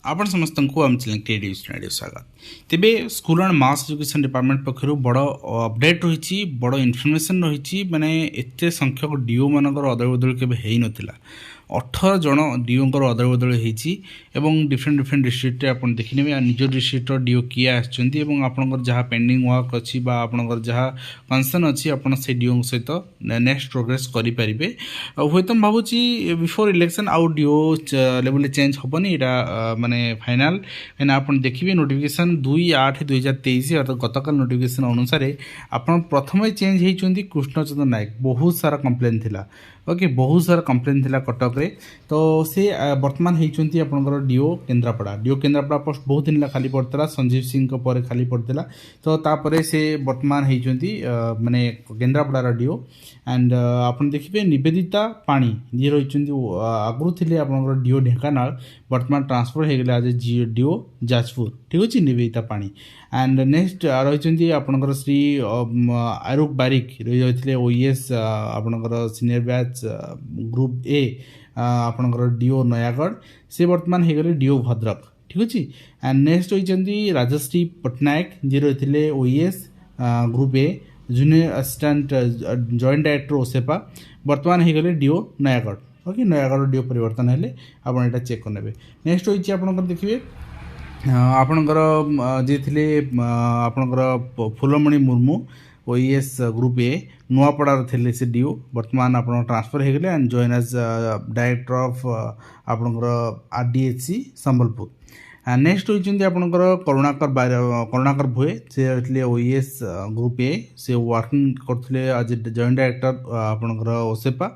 आपण समस्त को आम चैनल क्रिएटिव स्टूडियो स्वागत। तेबे school and mass education department पक्षर बड़ अपडेट रही बड़ इनफर्मेशन रही माने एते संख्यक डीओ मानकर अदल बदल केबे हेई नथिला 18 जन डीओंकर अदल बदल होती डिफरेंट डिफरेंट डिस्ट्रिक्ट आप देखने निज डिस्ट्रिक्टर डीओ किए आपर जहाँ पेंडिंग वर्क अच्छी आपंकर जहाँ कनसर्न अच्छी आपड़ से डीओ सहित नेक्स्ट प्रोग्रेस करेंगे हूँ तो भावुँ बिफोर इलेक्शन आउ डीओ लेवल चेंज हेनी यहाँ माने फाइनाल कहीं आप देखिए नोटिफिकेशन 2/8/2023 अर्थात गतकाल नोटिफिकेशन अनुसार आप प्रथम चेंज होती कृष्णचंद्र नायक बहुत सारा कंप्लेन थिला ओके बहुत सारा कंप्लेन थिला कटक रे तो से वर्तमान होती आपंकर डीओ केन्द्रापड़ा पोस्ट बहुत दिन खाली पड़ता संजीव सिंह पर खाली पड़ता तो तापर से वर्तमान होती माने केन्द्रापड़ार डीओ एंड आप देखिए निवेदिता पाणी जी रही आगुरी थे आपंकर डीओ ढेंकानाल वर्तमान ट्रांसफर हो गला आज डीओ जाजपुर ठीक अच्छे निवेदिता पाणी एंड नेक्स्ट रही आपंकर श्री आरुख बारिक रही ओएस आपंकर सीनियर बैच ग्रुप ए आपंकर डीओ नयागढ़ से वर्तमान हो गले डीओ भद्रक ठीक अच्छे एंड नेक्स्ट होती राजश्री पट्टनायक जी रही OS group A junior assistant joint director OSEPA वर्तमान हो गले DO Nayagarh okay Nayagarh DO परिवर्तन हेले आपन एटा चेक करने नेक्स्ट होती आपंकर देखिए आपणकर जे थिले आपणकर Phulmani Murmu OS group A नुआपड़ार थे से डीओ वर्तमान आप ट्रांसफर हो गले and join as director of आपणकर आरडीएचसी संबलपुर नेक्स्ट होती आपणकर करुणाकर भोए से रही ओएस ग्रुप ए से वर्किंग करते आज जॉइंट डायरेक्टर आपणकर ओसेपा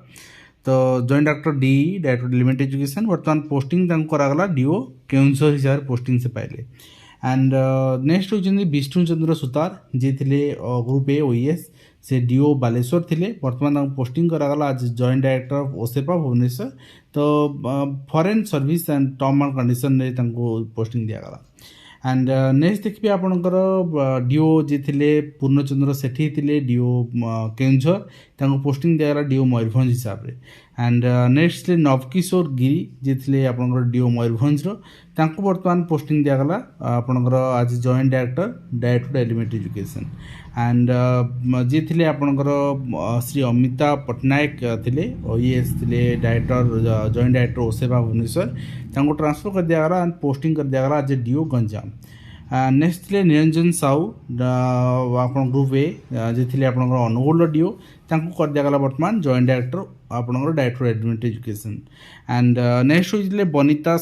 तो joint director D director elementary education वर्तमान पोस्टिंग करागला डीओ केउंझर हिसाब से पोस्टिंग से पाइले एंड नेक्स्ट होती विष्णुचंद्र सुतार जी थे ग्रुप ए ओएस से डीओ बालेश्वर थे वर्तमान पोस्टिंग करागला आज joint director of OSEPA Bhubaneswar तो foreign service and term and condition posting दिगला एंड नेक्स्ट देखिए आपणकर डीओ जी थे पूर्णचंद्र सेठी थे डीओ केउंझर पोस्टिंग दिगला डीओ मयूरभंज हिसाब से एंड नेक्स्ट नवकिशोर गिरी जी थे आपणकर डीओ मयूरभंज वर्तमान पोस्टिंग दिगला आपणकर आज joint director elementary education and ji थे आपणकर श्री अमिता पट्टनायक थे ओएस थे director joint director OSEPA Bhubaneswar transfer कर दिगला एंड पोस्टिंग कर दिगला आज डीओ गंजाम नेक्स्ट थे निरंजन साहू आप ग्रुप ए जी थे आपणकर अनुगुल डीओ कर दिगला वर्तमान जॉइंट डायरेक्टर आपणकर director elementary education and next होते बनिता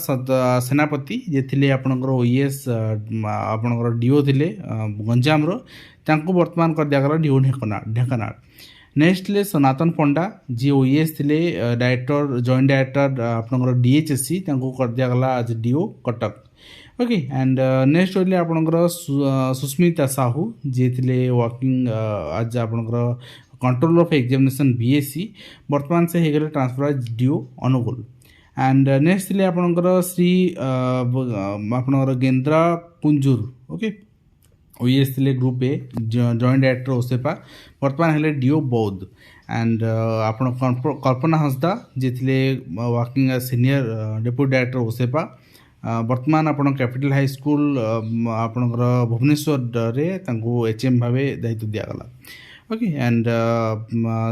सेनापति जी थे आपणकर ओएस आपणकर डीओ थे गंजाम वर्तमान कर दिगला डीओ ढेंकानाल नेक्स्ट ले सनातन पंडा जी ओएस थे डायरेक्टर जॉइंट डायरेक्टर आपणकर डीएचएससी कर दिगला आज DO Cuttack okay and next होते आपणकर सुस्मिता साहू जी थे वर्किंग आज आपणकर कंट्रोल ऑफ एग्जामिनेशन बीएससी वर्तमान से हो गले ट्रांसफर आज डीओ अनुगुल एंड नेक्स्ट थे आपणकर श्री आपणकर गेंद्रा कुंजूर ओके ओएस थे group a joint director OSEPA वर्तमान हेले डीओ बौद्ध एंड आपण कल्पना हंसदा जी थे working as senior deputy director OSEPA वर्तमान आप कैपिटल हाई स्कूल आपणकर भुवनेश्वर रे एचएम भाव दायित्व दिगला ओके एंड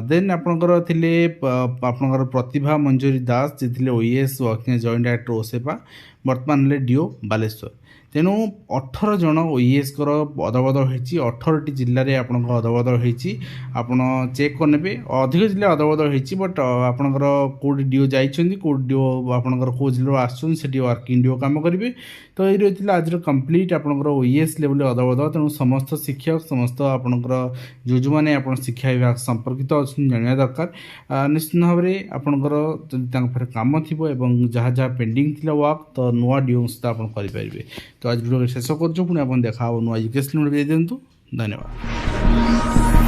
देन आपणकर थिले आपणकर प्रतिभा मंजूरी दास जी थे OS working joint director OSEPA वर्तमान हेले डीओ बालेश्वर तेणु 18 जन ओएस अदबदल होती 18 जिले में आप अदबदल होती आप चेक करने अधिक जिले अदबदल होती बट आपंकर कौटी डीओ जाइए कौ डीओ आपंकर कौ जिले आसुँच वर्किंग डीओ कम करेंगे तो ये रही आज कम्प्लीट आपंकर ओएस लेवल अदबदल तेणु समस्त शिक्षक समस्त आपंकर जो जो मैंने आप शिक्षा विभाग संपर्कित अच्छे जाना दरकार निश्चित भाव में आपंकर कम थी जहाँ जहाँ पेंडिंग थी वर्क तो नुआ डीओ सहित आप करेंगे तो आज वीडियो शेष कर पुणी आप देखा नुआ एजुकेशन दिंतु धन्यवाद।